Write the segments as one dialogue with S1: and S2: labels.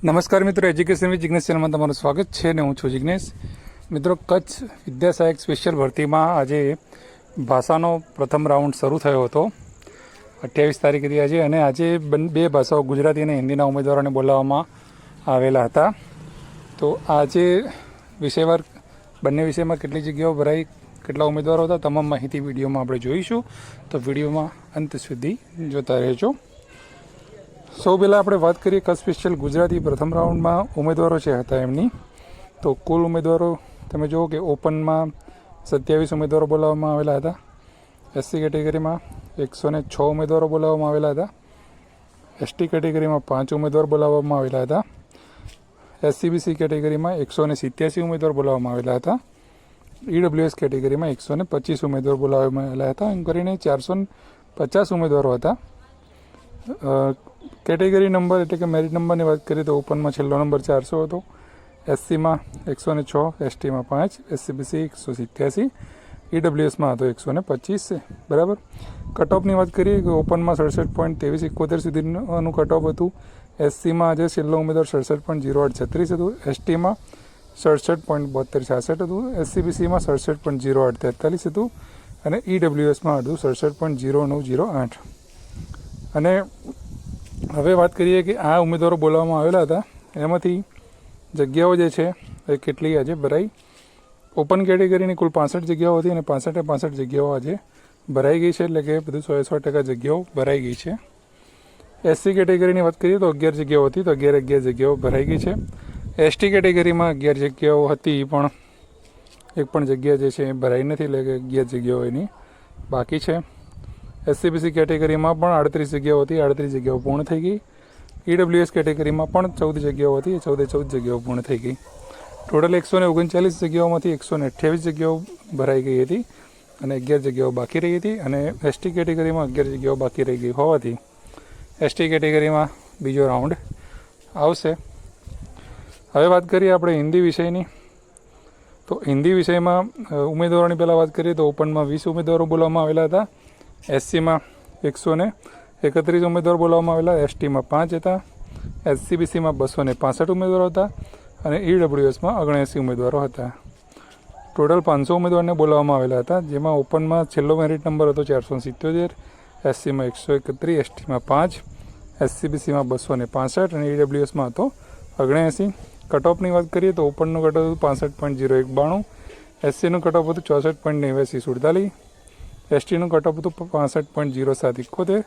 S1: નમસ્કાર મિત્રો, education with Jignesh ચેનલમાં તમારું સ્વાગત છે ને હું છું જિગ્નેશ. મિત્રો, કચ્છ વિદ્યા સહાયક સ્પેશિયલ ભરતીમાં આજે ભાષાનો પ્રથમ રાઉન્ડ શરૂ થયો હતો 28 તારીખથી આજે, અને આજે બે ભાષાઓ ગુજરાતી અને હિન્દીના ઉમેદવારોને બોલાવવામાં આવેલા હતા. તો આજે વિષયવાર બંને વિષયમાં કેટલી જગ્યાઓ ભરાઈ, કેટલા ઉમેદવારો હતા, તમામ માહિતી વિડીયોમાં આપણે જોઈશું. તો વિડીયોમાં અંત સુધી જોતા રહેજો. સૌ પહેલાં આપણે વાત કરીએ કચ્છ સ્પેશિયલ ગુજરાતી પ્રથમ રાઉન્ડમાં ઉમેદવારો જે હતા એમની. તો કુલ ઉમેદવારો તમે જુઓ કે ઓપનમાં 27 ઉમેદવારો બોલાવવામાં આવેલા હતા. એસસી કેટેગરીમાં 106 ઉમેદવારો બોલાવવામાં આવેલા હતા. એસટી કેટેગરીમાં 5 ઉમેદવાર બોલાવવામાં આવેલા હતા. એસસીબીસી કેટેગરીમાં 187 ઉમેદવાર બોલાવવામાં આવેલા હતા. ઈડબ્લ્યુએસ કેટેગરીમાં 125 ઉમેદવાર બોલાવવામાં આવેલા હતા. એમ કરીને 450 ઉમેદવારો હતા. કેટેગરી નંબર એટલે કે મેરિટ નંબરની વાત કરીએ તો ઓપનમાં છેલ્લો નંબર 400 હતો. એસસીમાં 106, એસટીમાં 5, એસસીબીસી 187, ઈડબ્લ્યુએસમાં હતો 125. બરાબર. કટ ઓફની વાત કરીએ કે ઓપનમાં 67.2371 સુધીનું કટ ઓફ હતું. એસસીમાં આજે છેલ્લો ઉમેદવાર 67.0836 હતું. એસટીમાં 67.7266 હતું. એસસીબીસીમાં 67.0843 હતું. અને ઈડબ્લ્યુએસમાં હતું 67.0908. અને હવે વાત કરીએ કે આ ઉમેદવારો બોલાવવામાં આવેલા હતા એમાંથી જગ્યાઓ જે છે એ કેટલી આજે ભરાઈ. ઓપન કેટેગરીની કુલ 65 જગ્યાઓ હતી અને 65 જગ્યાઓ આજે ભરાઈ ગઈ છે, એટલે કે બધું 100% જગ્યાઓ ભરાઈ ગઈ છે. એસસી કેટેગરીની વાત કરીએ તો 11 જગ્યાઓ હતી, તો 11 જગ્યાઓ ભરાઈ ગઈ છે. એસટી કેટેગરીમાં 11 જગ્યાઓ હતી પણ એક પણ જગ્યા જે છે એ ભરાઈ નથી, એટલે કે 11 જગ્યાઓ એની બાકી છે. એસસીબીસી કેટેગરીમાં પણ 38 જગ્યાઓ હતી, 38 જગ્યાઓ પૂર્ણ થઈ ગઈ. ઈડબ્લ્યુએસ કેટેગરીમાં પણ 14 જગ્યાઓ હતી, 14 જગ્યાઓ પૂર્ણ થઈ ગઈ. ટોટલ 139 જગ્યાઓમાંથી 128 જગ્યાઓ ભરાઈ ગઈ હતી અને 11 જગ્યાઓ બાકી રહી હતી. અને એસટી કેટેગરીમાં 11 જગ્યાઓ બાકી રહી ગઈ હોવાથી એસટી કેટેગરીમાં બીજો રાઉન્ડ આવશે. હવે વાત કરીએ આપણે હિન્દી વિષયની. તો હિન્દી વિષયમાં ઉમેદવારોની પહેલાં વાત કરીએ તો ઓપનમાં 20 ઉમેદવારો બોલાવવામાં આવેલા હતા. એસસીમાં 131 ઉમેદવાર બોલાવવામાં આવેલા. એસટીમાં 5 હતા. એસસીબીસીમાં 265 ઉમેદવારો હતા. અને ઈડબ્લ્યુએસમાં 79 ઉમેદવારો હતા. ટોટલ 500 ઉમેદવારને બોલાવવામાં આવેલા હતા, જેમાં ઓપનમાં છેલ્લો મેરિટ નંબર હતો 477, એસસીમાં 131, એસટીમાં 5, એસસીબીસીમાં 265 અને ઈડબ્લ્યુએસમાં હતો 79. કટ ઓફની વાત કરીએ તો ઓપનનું કટ ઓફ હતું 65.0192, એસસીનું કટ ઓફ હતું 64.8947, એસટીનું કટ ઓફ હતું 65.0771,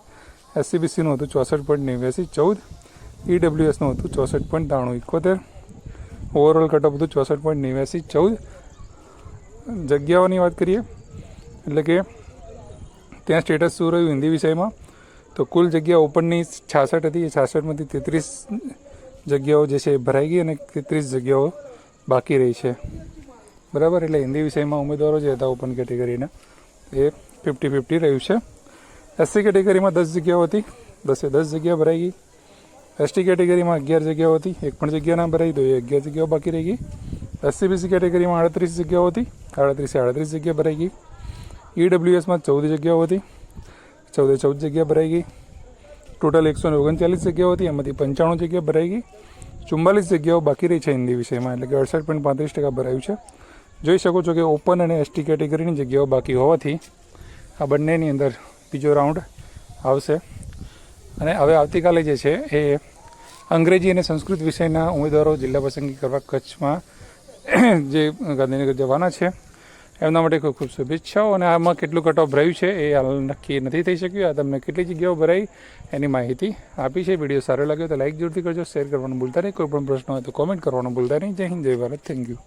S1: એસસીબીસીનું હતું 64.8914, ઈડબ્લ્યુએસનું હતું 64.9371. ઓવરઓલ કટ ઓફ હતું 64.8914. જગ્યાઓની વાત કરીએ એટલે કે ત્યાં સ્ટેટસ શું રહ્યું હિન્દી વિષયમાં, તો કુલ જગ્યા ઓપનની 66 હતી. એ 66માંથી 33 જગ્યાઓ જે છે એ ભરાઈ ગઈ અને 33 જગ્યાઓ બાકી રહી છે. બરાબર. એટલે હિન્દી વિષયમાં ઉમેદવારો જે હતા ઓપન કેટેગરીના એ 50-50 રહ્યું છે. એસસી કેટેગરીમાં 10 જગ્યાઓ હતી, 10 જગ્યા ભરાઈ ગઈ. એસટી કેટેગરીમાં 11 જગ્યાઓ હતી, એક પણ જગ્યા ના ભરાઈ, તો એ 11 જગ્યાઓ બાકી રહી ગઈ. એસસીબીસી કેટેગરીમાં 38 જગ્યાઓ હતી, 38 જગ્યા ભરાઈ ગઈ. ઈડબ્લ્યુએસમાં 14 જગ્યાઓ હતી, 14 જગ્યા ભરાઈ ગઈ. ટોટલ 139 જગ્યાઓ હતી, એમાંથી 95 જગ્યા ભરાઈ ગઈ. 44 જગ્યાઓ બાકી રહી છે હિન્દી વિષયમાં, એટલે કે 68.35% ભરાયું છે. જોઈ શકો છો કે ઓપન અને એસટી કેટેગરીની જગ્યાઓ બાકી હોવાથી આ બંનેની અંદર બીજો રાઉન્ડ આવશે. અને હવે આવતીકાલે જે છે એ અંગ્રેજી અને સંસ્કૃત વિષયના ઉમેદવારો જિલ્લા પસંદગી કરવા કચ્છમાં જે ગાંધીનગર જવાના છે એમના માટે ખૂબ ખૂબ શુભેચ્છાઓ. અને આમાં કેટલું કટ ઓફ રહ્યું છે એ હાલ નક્કી નથી થઈ શક્યું. આ તમને કેટલી જગ્યાઓ ભરાઈ એની માહિતી આપી છે. વિડીયો સારો લાગ્યો તો લાઇક જરૂરથી કરજો, શેર કરવાનું ભૂલતા નહીં. કોઈ પણ પ્રશ્ન હોય તો કોમેન્ટ કરવાનું ભૂલતા નહીં. જય હિન્દ, જય ભારત. Thank you.